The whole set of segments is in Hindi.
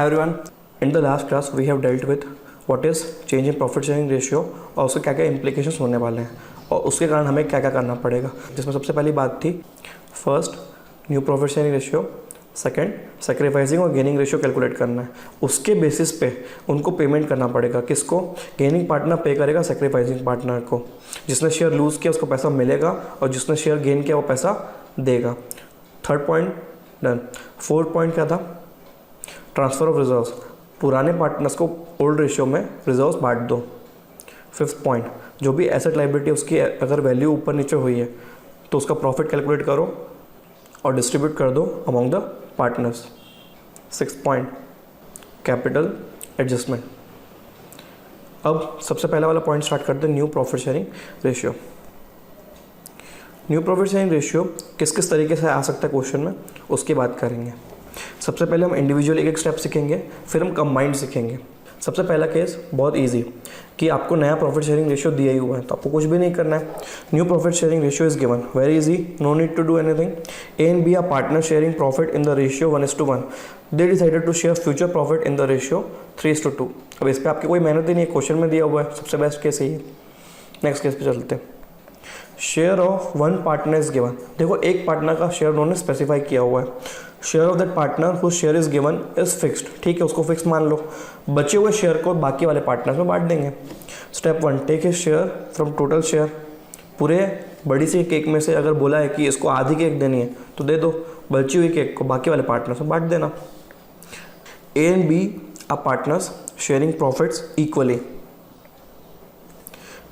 Hi everyone. In the last class we have dealt with what is change in profit sharing ratio और उसके क्या क्या implications होने वाले हैं और उसके कारण हमें क्या क्या करना पड़ेगा, जिसमें सबसे पहली बात थी first new profit sharing ratio, second sacrificing और गेनिंग रेशियो कैलकुलेट करना है। उसके बेसिस पे उनको पेमेंट करना पड़ेगा। किसको? गेनिंग पार्टनर पे करेगा सैक्रिफाइसिंग पार्टनर को। जिसने शेयर लूज़ किया उसको पैसा मिलेगा और जिसने शेयर गेन किया वो पैसा देगा। Third point done. Fourth point क्या था? ट्रांसफ़र ऑफ रिजर्व्स, पुराने पार्टनर्स को ओल्ड रेशियो में रिजर्व्स बांट दो। फिफ्थ पॉइंट, जो भी एसेट लाइबिलिटी उसकी अगर वैल्यू ऊपर नीचे हुई है तो उसका प्रॉफिट कैलकुलेट करो और डिस्ट्रीब्यूट कर दो among the partners. Six point, capital adjustment. अब सबसे पहला वाला पॉइंट स्टार्ट करते हैं, new profit sharing ratio. New profit sharing ratio किस किस तरीके से आ सकता है क्वेश्चन में, उसकी बात करेंगे। सबसे पहले हम इंडिविजुअल एक एक स्टेप सीखेंगे, फिर हम कंबाइंड सीखेंगे। सबसे पहला केस बहुत इजी कि आपको नया प्रॉफिट शेयरिंग रेशियो दिया ही हुआ है तो आपको कुछ भी नहीं करना है। New profit sharing ratio is given, very easy, no need to do anything. A and B are partner sharing profit in the ratio 1:1। They decided to share future profit in the ratio 3:2। अब इस पर आपकी कोई मेहनत ही नहीं है, क्वेश्चन में दिया हुआ है, सबसे बेस्ट केस यही है। नेक्स्ट केस पे चलते हैं। Share of one partner is given. देखो एक पार्टनर का शेयर उन्होंने स्पेसिफाई किया हुआ है। Share of that partner whose share is given is fixed, ठीक है, उसको फिक्स मान लो। बचे हुए शेयर को बाकी वाले पार्टनर्स में बांट देंगे। Step one, take his share from total share. पूरे बड़ी सी केक में से अगर बोला है कि इसको आधी केक देनी है तो दे दो, बची हुई केक को बाकी वाले पार्टनर्स में बांट देना। A and B are partners sharing profits equally.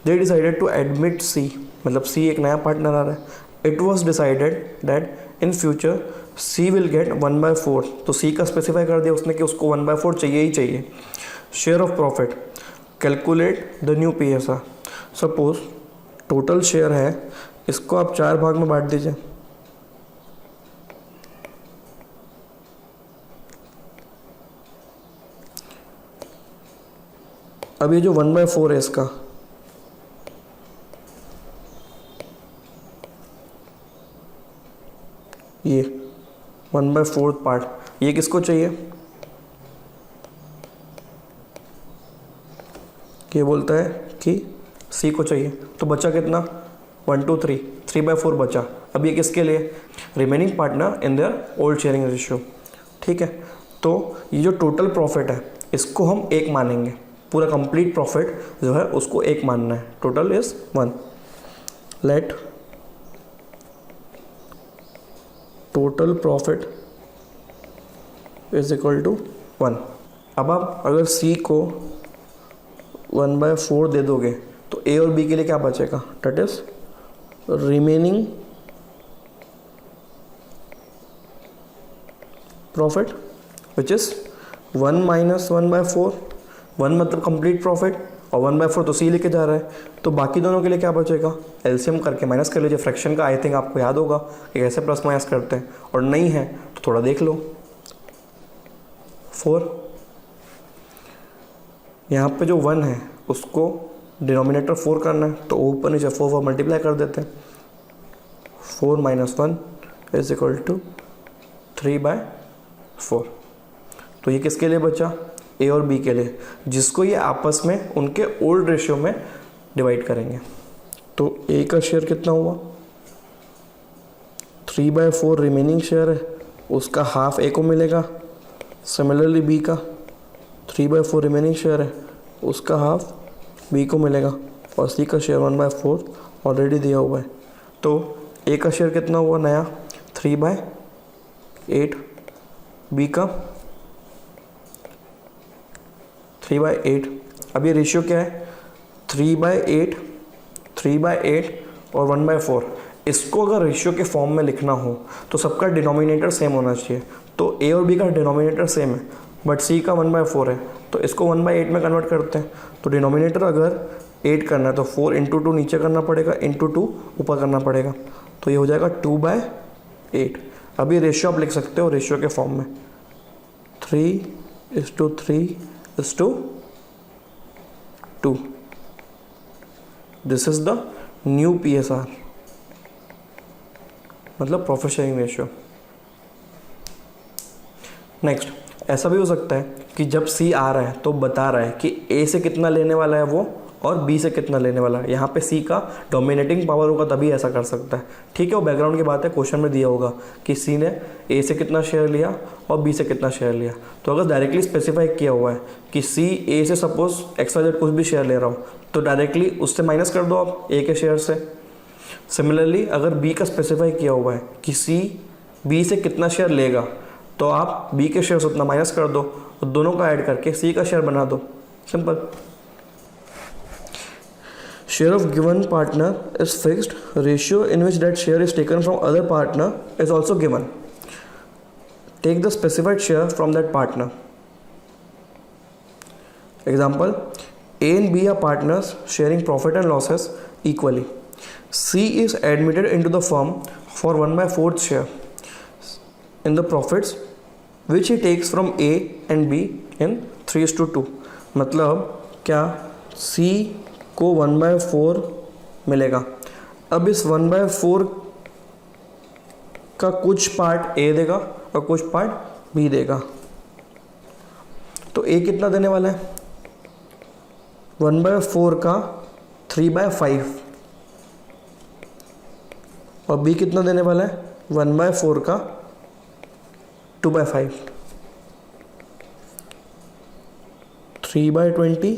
They decided to admit C, मतलब सी एक नया पार्टनर आ रहा है। It was decided that in future C will get 1/4, तो सी का स्पेसिफाई कर दिया उसने कि उसको 1/4 चाहिए ही चाहिए। Share of profit, calculate the new PSR। Suppose total share है, इसको आप 4 भाग में बांट दीजिए। अब ये जो 1/4 है इसका, ये 1/4 पार्ट, ये किसको चाहिए? ये बोलता है कि सी को चाहिए। तो बचा कितना? 1 2 3, 3/4 बचा। अब ये किसके लिए? Remaining partner in their old sharing ratio, ठीक है। तो ये जो टोटल प्रॉफिट है इसको हम एक मानेंगे, पूरा कंप्लीट प्रॉफिट जो है उसको एक मानना है। Total is 1। Let total profit is equal to 1। अब आप अगर सी को 1/4 दे दोगे तो ए और बी के लिए क्या बचेगा? That is remaining profit which is 1 - 1/4। 1 मतलब कंप्लीट प्रॉफिट और 1/4 तो सी लेके जा रहा है, तो बाकी दोनों के लिए क्या बचेगा? एलसीएम करके माइनस कर लीजिए। फ्रैक्शन का आई थिंक आपको याद होगा कि कैसे प्लस माइनस करते हैं, और नहीं है तो थोड़ा देख लो। 4, यहाँ पे जो 1 है उसको डिनोमिनेटर 4 करना है तो ऊपर नीचे 4 मल्टीप्लाई कर देते हैं। 4 - 1 इज इक्वल टू 3/4। तो ये किसके लिए बचा? ए और बी के लिए, जिसको ये आपस में उनके ओल्ड रेशियो में डिवाइड करेंगे। तो ए का शेयर कितना हुआ? 3/4 रिमेनिंग शेयर है, उसका हाफ ए को मिलेगा। सिमिलरली बी का 3/4 रिमेनिंग शेयर है, उसका हाफ बी को मिलेगा। और सी का शेयर 1/4 ऑलरेडी दिया हुआ है। तो ए का शेयर कितना हुआ नया? 3/8, बी का 3/8। अब ये रेशियो क्या है? 3/8, 3/8 और 1/4। इसको अगर रेशियो के फॉर्म में लिखना हो तो सबका डिनोमिनेटर सेम होना चाहिए। तो ए और बी का डिनोमिनेटर सेम है बट सी का 1/4 है, तो इसको 1/8 में कन्वर्ट करते हैं। तो डिनोमिनेटर अगर 8 करना है तो 4 × 2 नीचे करना पड़ेगा, × 2 ऊपर करना पड़ेगा, तो ये हो जाएगा 2/8। अब ये रेशियो आप लिख सकते हो रेशियो के फॉर्म में, 3:3:2। This is the new PSR, मतलब प्रॉफिट शेयरिंग रेशियो। नेक्स्ट ऐसा भी हो सकता है कि जब सी आ रहा है तो बता रहा है कि ए से कितना लेने वाला है वो और बी से कितना लेने वाला है। यहाँ पे सी का डोमिनेटिंग पावर होगा तभी ऐसा कर सकता है। ठीक है, वो बैकग्राउंड की बात है, क्वेश्चन में दिया होगा कि सी ने ए से कितना शेयर लिया और बी से कितना शेयर लिया। तो अगर डायरेक्टली स्पेसिफाई किया हुआ है कि सी ए से सपोज XYZ कुछ भी शेयर ले रहा हो तो डायरेक्टली उससे माइनस कर दो आप ए के शेयर से। सिमिलरली अगर बी का स्पेसिफाई किया हुआ है कि सी बी से कितना शेयर लेगा तो आप बी के शेयर से उतना माइनस कर दो और दोनों का ऐड करके सी का शेयर बना दो। Simple. Share of given partner is fixed. Ratio in which that share is taken from other partner is also given. Take the specified share from that partner. Example: A and B are partners sharing profit and losses equally. C is admitted into the firm for 1/4 share in the profits which he takes from A and B in 3:2. मतलब क्या C को 1/4 मिलेगा। अब इस 1/4 का कुछ पार्ट ए देगा और कुछ पार्ट बी देगा। तो ए कितना देने वाला है? 1/4 का 3/5 और बी कितना देने वाला है? 1/4 का 2/5। 3/20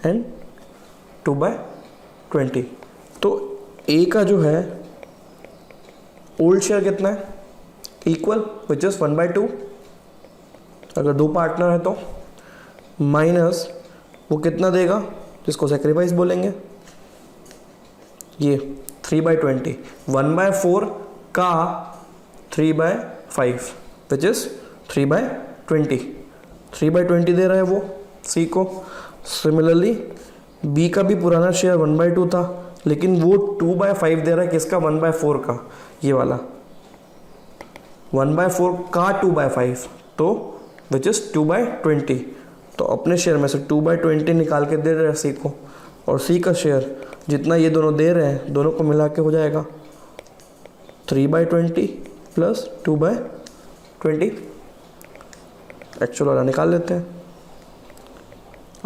एंड 2/20। तो ए का जो है ओल्ड शेयर कितना है? इक्वल, विच इज 1/2 अगर दो पार्टनर है तो, माइनस वो कितना देगा जिसको सेक्रीफाइस बोलेंगे, ये 3/20। 1/4 का 3/5 विच इज 3/20। 3/20 दे रहा है वो सी को। सिमिलरली बी का भी पुराना शेयर 1/2 था लेकिन वो 2/5 दे रहा है किसका? 1/4 का, ये वाला 1/4 का 2/5 तो विच इज 2/20। तो अपने शेयर में से 2/20 निकाल के दे रहे हैं सी को और सी का शेयर जितना ये दोनों दे रहे हैं दोनों को मिला के हो जाएगा 3/20 प्लस 2/20। एक्चुअल वाला निकाल लेते हैं,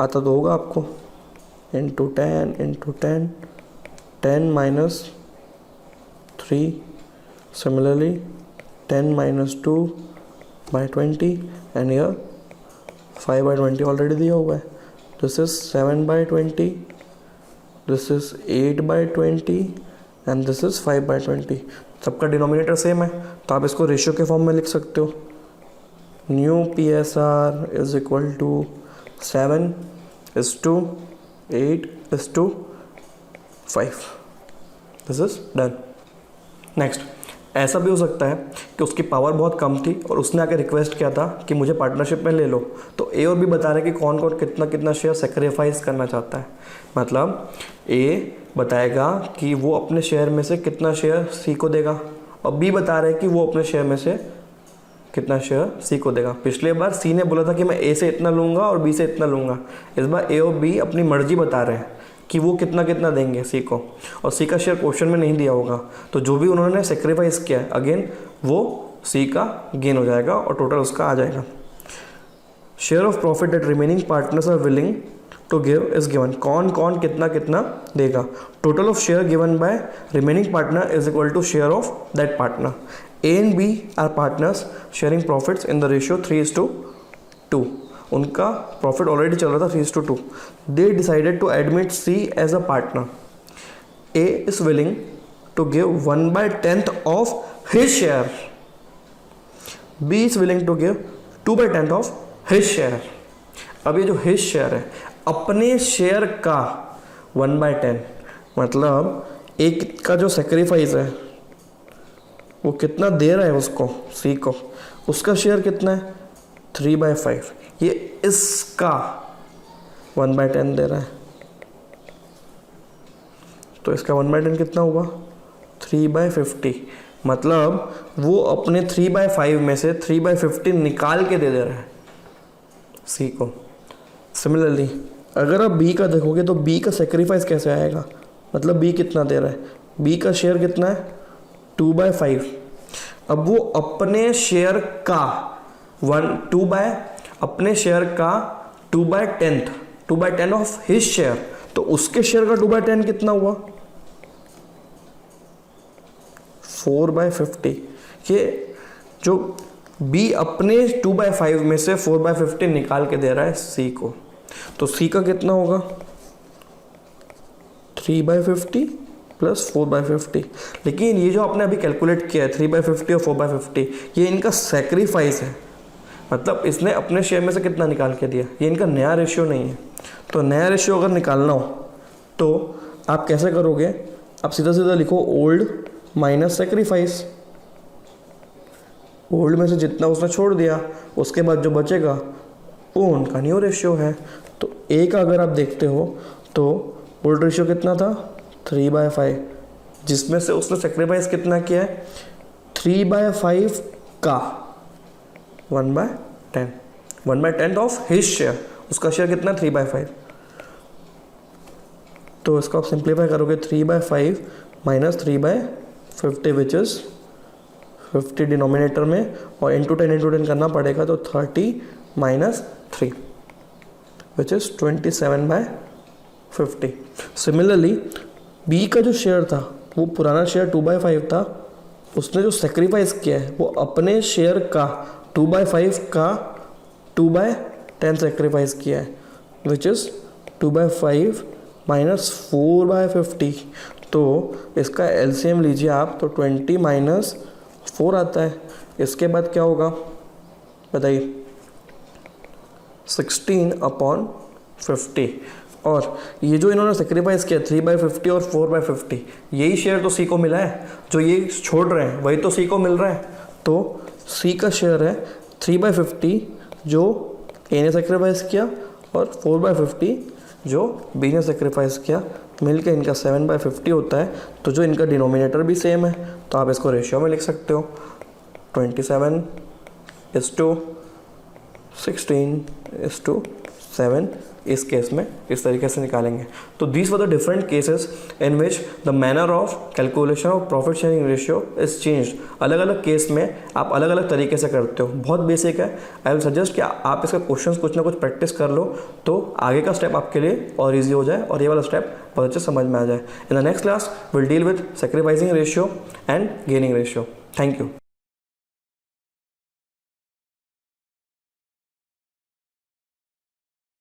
आता तो होगा आपको। Into 10 10 minus 3, similarly 10 minus 2/20 and your 5/20 already दिया हुआ है। This is 7/20, this is 8/20 and this is 5/20। सबका डिनोमिनेटर सेम है तो आप इसको रेशियो के फॉर्म में लिख सकते हो। New PSR is equal to 7:8:5। This is done. Next, ऐसा भी हो सकता है कि उसकी पावर बहुत कम थी और उसने आके रिक्वेस्ट किया था कि मुझे पार्टनरशिप में ले लो। तो ए और बी बता रहे हैं कि कौन कौन कितना कितना शेयर सेक्रीफाइस करना चाहता है। मतलब ए बताएगा कि वो अपने शेयर में से कितना शेयर सी को देगा और बी बता रहे हैं कि वो अपने शेयर में से कितना शेयर सी को देगा। पिछले बार सी ने बोला था कि मैं ए से इतना लूँगा और बी से इतना लूँगा। इस बार ए और बी अपनी मर्जी बता रहे हैं कि वो कितना कितना देंगे सी को, और सी का शेयर क्वेश्चन में नहीं दिया होगा तो जो भी उन्होंने सेक्रीफाइस किया है अगेन वो सी का गेन हो जाएगा और टोटल उसका आ जाएगा। Share of profit that remaining partners are willing to give is given. कौन कौन कितना कितना देगा। Total of share given by remaining partner is equal to share of that partner. A and B are partners sharing profits in the ratio 3:2। उनका प्रॉफिट ऑलरेडी चल रहा था 3:2। They decided to admit C as a partner. A is willing to give 1/10 of his share. B is willing to give 2/10 of his share. अब ये जो his share है अपने शेयर का 1/10, मतलब एक का जो सेक्रीफाइस है वो कितना दे रहा है उसको सी को, उसका शेयर कितना है 3/5। ये इसका 1/10 दे रहा है तो इसका 1/10 कितना हुआ 3/50। मतलब वो अपने 3/5 में से 3/50 निकाल के दे रहा है सी को। सिमिलरली अगर आप बी का देखोगे तो बी का सेक्रीफाइस कैसे आएगा, मतलब बी कितना दे रहा है, बी का शेयर कितना है 2/5। अब वो अपने शेयर का 2 बाय अपने शेयर का 2/10 ऑफ हिज शेयर, तो उसके शेयर का 2/10 कितना हुआ 4/50। ये जो बी अपने 2/5 में से 4/50 निकाल के दे रहा है सी को, तो सी का कितना होगा 3/50 प्लस 4/50। लेकिन ये जो आपने अभी कैलकुलेट किया है 3/50 और 4/50, ये इनका सेक्रीफाइस है, मतलब इसने अपने शेयर में से कितना निकाल के दिया, ये इनका नया रेशियो नहीं है। तो नया रेशियो अगर निकालना हो तो आप कैसे करोगे, आप सीधा सीधा लिखो ओल्ड माइनस सेक्रीफाइस। ओल्ड में से जितना उसने छोड़ दिया उसके बाद जो बचेगा वो उनका न्यू रेशियो है। तो ए का अगर आप देखते हो तो ओल्ड रेशियो कितना था 3/5, जिसमें से उसने सेक्रीफाइस कितना किया है 3/5 का 1/10 ऑफ हिज शेयर, उसका शेयर कितना 3/5। तो इसको आप सिंप्लीफाई करोगे 3/5 माइनस 3/50 विच इज़ 50 डिनोमिनेटर में और इंटू 10 करना पड़ेगा, तो 30 minus 3 which is 27/50। Similarly B का जो शेयर था वो पुराना शेयर 2/5 था, उसने जो सेक्रीफाइस किया है वो अपने शेयर का 2/5 का 2/10 सेक्रीफाइस किया है विच इज़ 2/5 माइनस 4/50। तो इसका एलसीएम लीजिए आप तो 20 माइनस 4 आता है। इसके बाद क्या होगा बताइए 16/50। और ये जो इन्होंने सेक्रीफाइस किया 3/50 और 4/50, यही शेयर तो सी को मिला है, जो ये छोड़ रहे हैं वही तो सी को मिल रहा है। तो सी का शेयर है 3/50 जो ए ने सेक्रीफाइस किया और 4/50 जो बी ने सेक्रीफाइस किया, मिलकर इनका 7/50 होता है। तो जो इनका डिनोमिनेटर भी सेम है तो आप इसको रेशियो में लिख सकते हो 27:16:7 इस केस में इस तरीके से निकालेंगे। तो these were the different cases in which the manner of calculation of profit sharing ratio is changed. अलग अलग केस में आप अलग अलग तरीके से करते हो, बहुत बेसिक है। आई विल सजेस्ट कि आप इसका क्वेश्चंस कुछ ना कुछ प्रैक्टिस कर लो तो आगे का स्टेप आपके लिए और ईजी हो जाए और ये वाला स्टेप बहुत अच्छे समझ में आ जाए। In the next class will deal with sacrificing ratio and gaining ratio. Thank you.